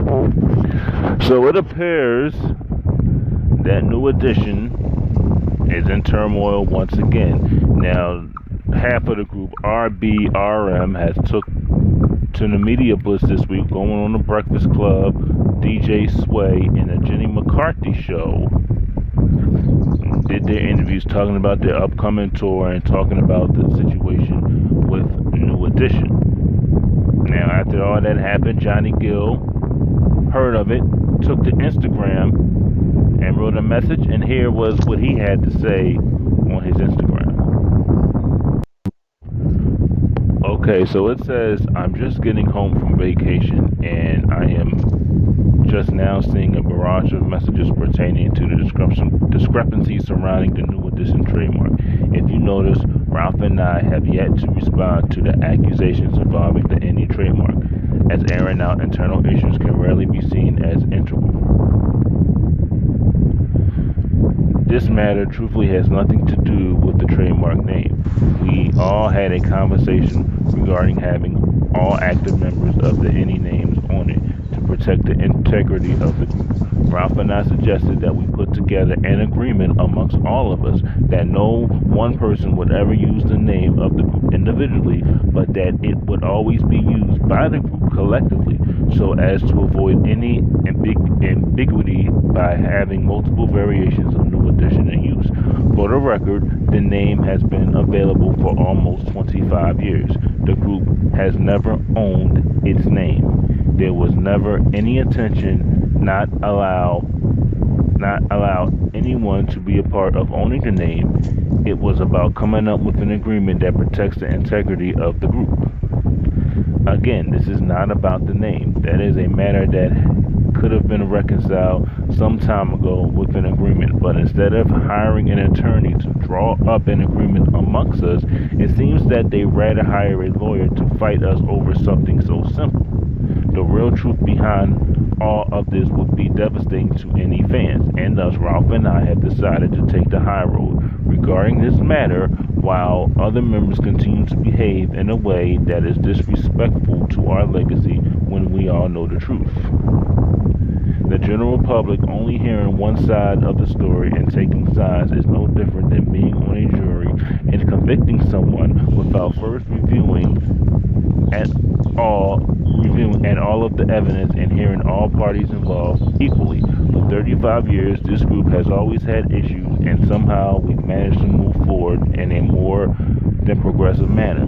So it appears that New Edition is in turmoil once again. Now, half of the group RBRM has took to the media blitz this week, going on the Breakfast Club, DJ Sway, and the Jenny McCarthy show. Did their interviews talking about their upcoming tour and talking about the situation with New Edition. Now, after all that happened, Johnny Gill heard of it, took to Instagram, and wrote a message, and here was what he had to say on his Instagram. Okay, so it says, I'm just getting home from vacation, and I am just now seeing a barrage of messages pertaining to the discrepancies surrounding the New Edition trademark. If you notice, Ralph and I have yet to respond to the accusations involving the NE trademark, as airing out internal issues can rarely be seen as integral. This matter truthfully has nothing to do with the trademark name. We all had a conversation regarding having all active members of the any names on it to protect the integrity of the group. Ralph and I suggested that we put together an agreement amongst all of us that no one person would ever use the name of the group individually, but that it would always be used by the group collectively, so as to avoid any ambiguity by having multiple variations of New Edition in use. For the record, the name has been available for almost 25 years. The group has never owned its name. There was never any intention not allow anyone to be a part of owning the name. It was about coming up with an agreement that protects the integrity of the group. Again, this is not about the name. That is a matter that could have been reconciled some time ago with an agreement, but instead of hiring an attorney to draw up an agreement amongst us, it seems that they rather hire a lawyer to fight us over something so simple. The real truth behind all of this would be devastating to any fans, and thus Ralph and I have decided to take the high road regarding this matter, while other members continue to behave in a way that is disrespectful to our legacy when we all know the truth. The general public only hearing one side of the story and taking sides is no different than being on a jury and convicting someone without first at all reviewing and all of the evidence and hearing all parties involved equally. For 35 years, this group has always had issues, and somehow we've managed to move forward in a more than progressive manner.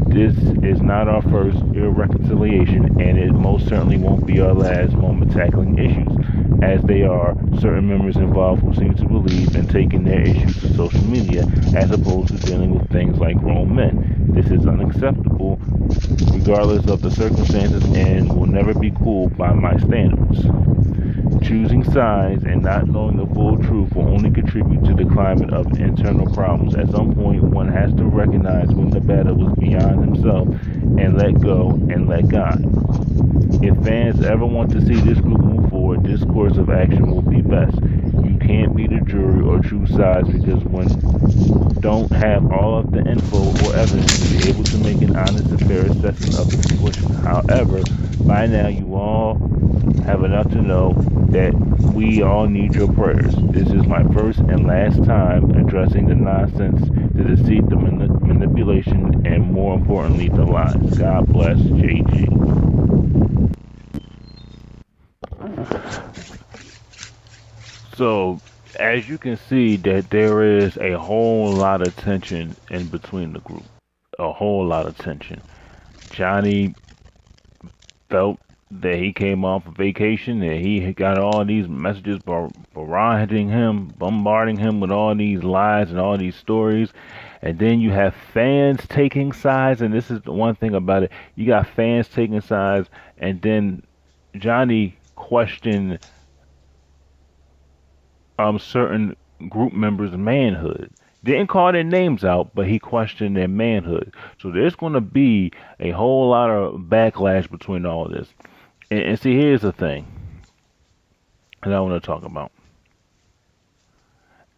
This is not our first irreconciliation, and it most certainly won't be our last moment tackling issues, as they are certain members involved who seem to believe in taking their issues to social media as opposed to dealing with things like grown men. This is unacceptable regardless of the circumstances and will never be cool by my standards. Choosing sides and not knowing the full truth will only contribute to the climate of internal problems. At some point, one has to recognize when the battle was beyond himself and let go and let God. If fans ever want to see this group move forward, this course of action will be best. You can't be the jury or choose sides because one don't have all of the info or evidence to be able to make an honest and fair assessment of the situation. However, by now you all have enough to know that we all need your prayers. This is my first and last time addressing the nonsense, the deceit, the manipulation, and more importantly, the lies. God bless JG. So, as you can see, that there is a whole lot of tension in between the group. A whole lot of tension. Johnny felt that he came off a vacation and he got all these messages bombarding him with all these lies and all these stories. And then you have fans taking sides, and this is the one thing about it. You got fans taking sides, and then Johnny questioned certain group members' manhood. Didn't call their names out, but he questioned their manhood. So there's going to be a whole lot of backlash between all of this. And see, here's the thing that I want to talk about.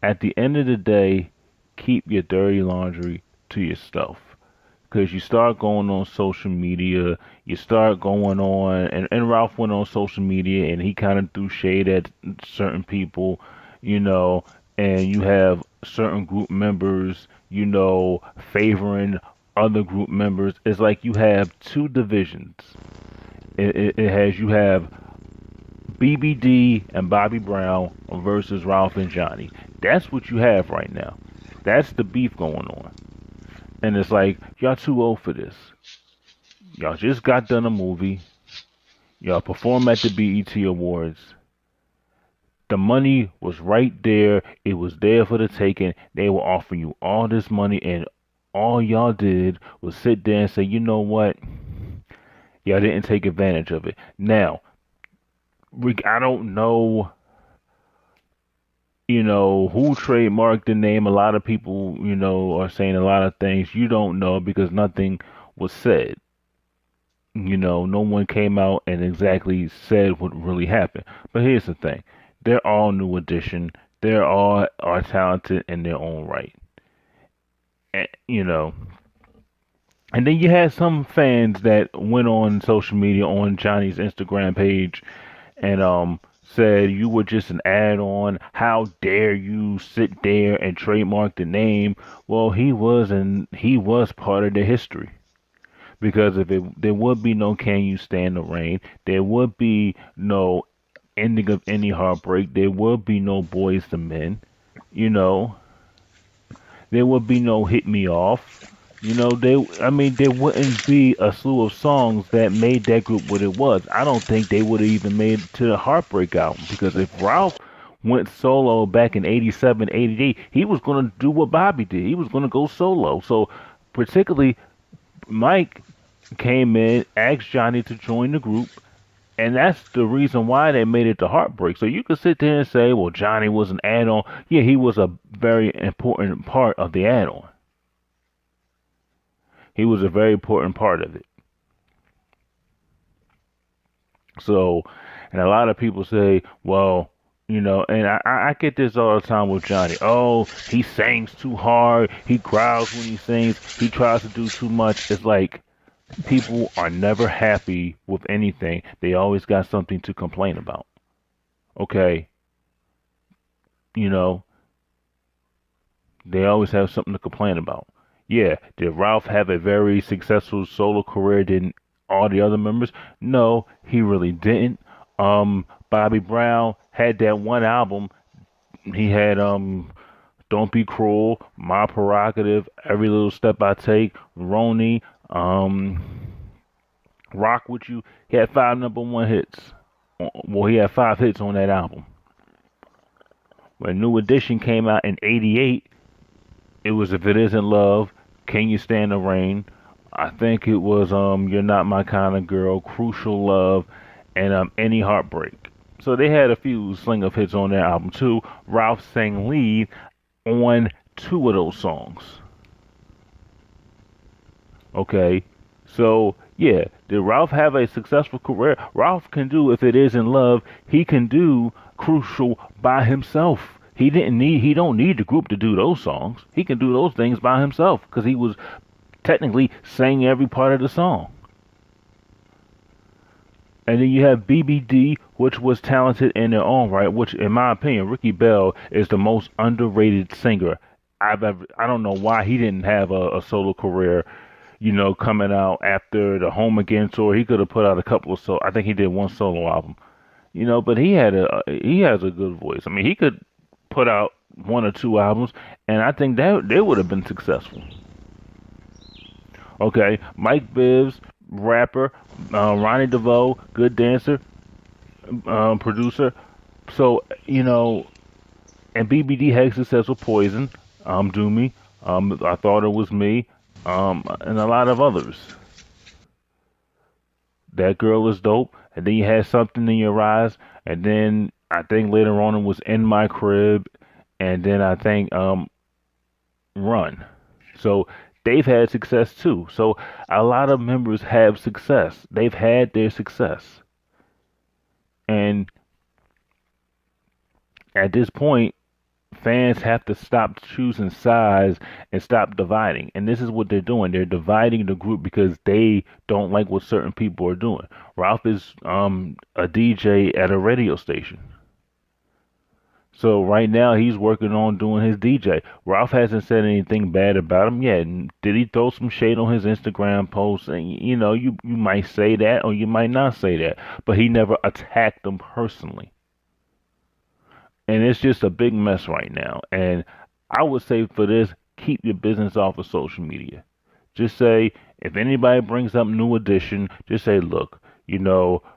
At the end of the day, keep your dirty laundry to yourself. because you start going on social media, you start going on, and Ralph went on social media and he kind of threw shade at certain people, you know, and you have certain group members, favoring other group members. It's like you have two divisions. You have BBD and Bobby Brown versus Ralph and Johnny. That's what you have right now. That's the beef going on. And it's like, y'all too old for this. Y'all just got done a movie. Y'all perform at the BET Awards. The money was right there. It was there for the taking. They were offering you all this money, and all y'all did was sit there and say, you know what? Y'all didn't take advantage of it. Now, I don't know, who trademarked the name. A lot of people, are saying a lot of things you don't know because nothing was said. No one came out and exactly said what really happened. But here's the thing. They're all New Edition. They're all are talented in their own right. And, and then you had some fans that went on social media on Johnny's Instagram page and said you were just an add-on. How dare you sit there and trademark the name? Well, he was part of the history. Because there would be no Can You Stand the Rain, there would be no ending of any heartbreak, there would be no Boys to Men, you know, there would be no Hit Me Off. There wouldn't be a slew of songs that made that group what it was. I don't think they would have even made it to the Heartbreak album because if Ralph went solo back in 87, 88, he was going to do what Bobby did. He was going to go solo. So, particularly, Mike came in, asked Johnny to join the group, and that's the reason why they made it to Heartbreak. So you could sit there and say, well, Johnny was an add on. Yeah, he was a very important part of the add on. He was a very important part of it. So, and a lot of people say, well, and I get this all the time with Johnny. Oh, he sings too hard. He growls when he sings. He tries to do too much. It's like people are never happy with anything. They always got something to complain about. Okay? You know, they always have something to complain about. Yeah, did Ralph have a very successful solo career than all the other members? No, he really didn't. Bobby Brown had that one album. He had Don't Be Cruel, My Prerogative, Every Little Step I Take, Roni, Rock With You. He had five number one hits. Well, he had five hits on that album. When New Edition came out in '88, it was If It Isn't Love, Can You Stand the Rain? I think it was You're Not My Kind of Girl, Crucial Love, and Any Heartbreak. So they had a few sling of hits on their album too. Ralph sang lead on two of those songs. Okay, so yeah, did Ralph have a successful career? Ralph can do If It Isn't Love. He can do Crucial by himself. He don't need the group to do those songs. He can do those things by himself because he was technically sang every part of the song. And then you have BBD, which was talented in their own right, which in my opinion, Ricky Bell is the most underrated singer I've ever. I don't know why he didn't have a solo career, coming out after the Home Again tour. He could have put out a couple of I think he did one solo album. But he has a good voice. I mean, he could put out one or two albums, and I think that they would have been successful. Okay, Mike Bibbs, rapper, Ronnie DeVoe, good dancer, producer. So and BBD had success with Poison, Do Me, I Thought It Was Me, and a lot of others. That Girl Is Dope, and then you had Something in Your Eyes, and then I think later on it was In My Crib, and then I think Run. So they've had success too. So a lot of members have success. They've had their success. And at this point, fans have to stop choosing sides and stop dividing. And this is what they're doing. They're dividing the group because they don't like what certain people are doing. Ralph is a DJ at a radio station. So right now he's working on doing his DJ. Ralph hasn't said anything bad about him yet. Did he throw some shade on his Instagram post? And you might say that or you might not say that, but he never attacked them personally. And it's just a big mess right now. And I would say for this, keep your business off of social media. Just say, if anybody brings up New Edition, just say, look,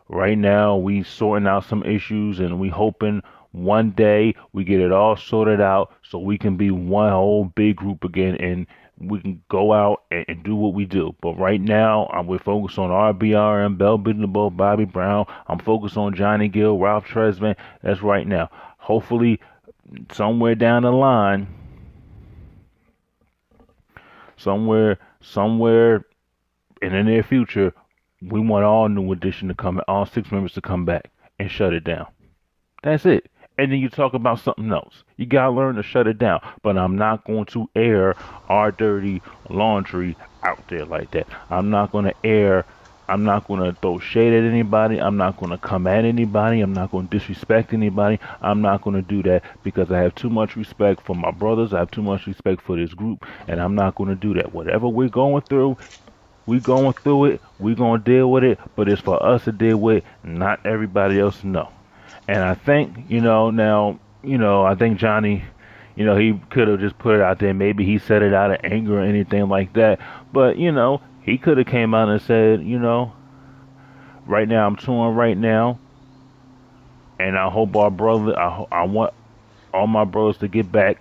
right now we sorting out some issues and we hoping one day we get it all sorted out so we can be one whole big group again and we can go out and do what we do. But right now, we're focused on RBRM, Bell Biv DeVoe, Bobby Brown. I'm focused on Johnny Gill, Ralph Tresvant. That's right now. Hopefully, somewhere down the line, somewhere in the near future, we want all New Edition to come, all 6 members to come back and shut it down. That's it. And then you talk about something else. You gotta learn to shut it down. But I'm not going to air our dirty laundry out there like that. I'm not going to throw shade at anybody. I'm not going to come at anybody. I'm not going to disrespect anybody. I'm not going to do that because I have too much respect for my brothers. I have too much respect for this group. And I'm not going to do that. Whatever we're going through, we're going through it. We're going to deal with it. But it's for us to deal with, not everybody else to know. And I think, I think Johnny, he could have just put it out there. Maybe he said it out of anger or anything like that. But, he could have came out and said, right now I'm touring right now. And I hope I want all my brothers to get back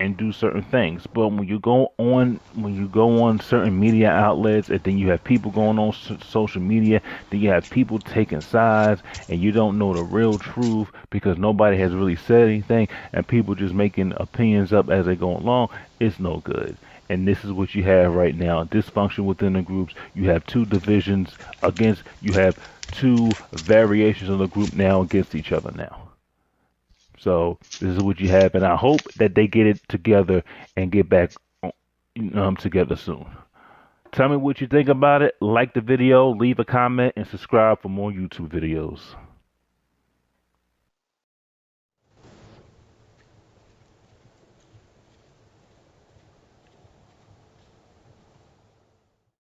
and do certain things. But when you go on certain media outlets, and then you have people going on social media, then you have people taking sides, and you don't know the real truth because nobody has really said anything, and people just making opinions up as they go along. It's no good. And this is what you have right now: dysfunction within the groups. You have two divisions you have two variations of the group now against each other now. So this is what you have, and I hope that they get it together and get back together soon. Tell me what you think about it. Like the video, leave a comment, and subscribe for more YouTube videos.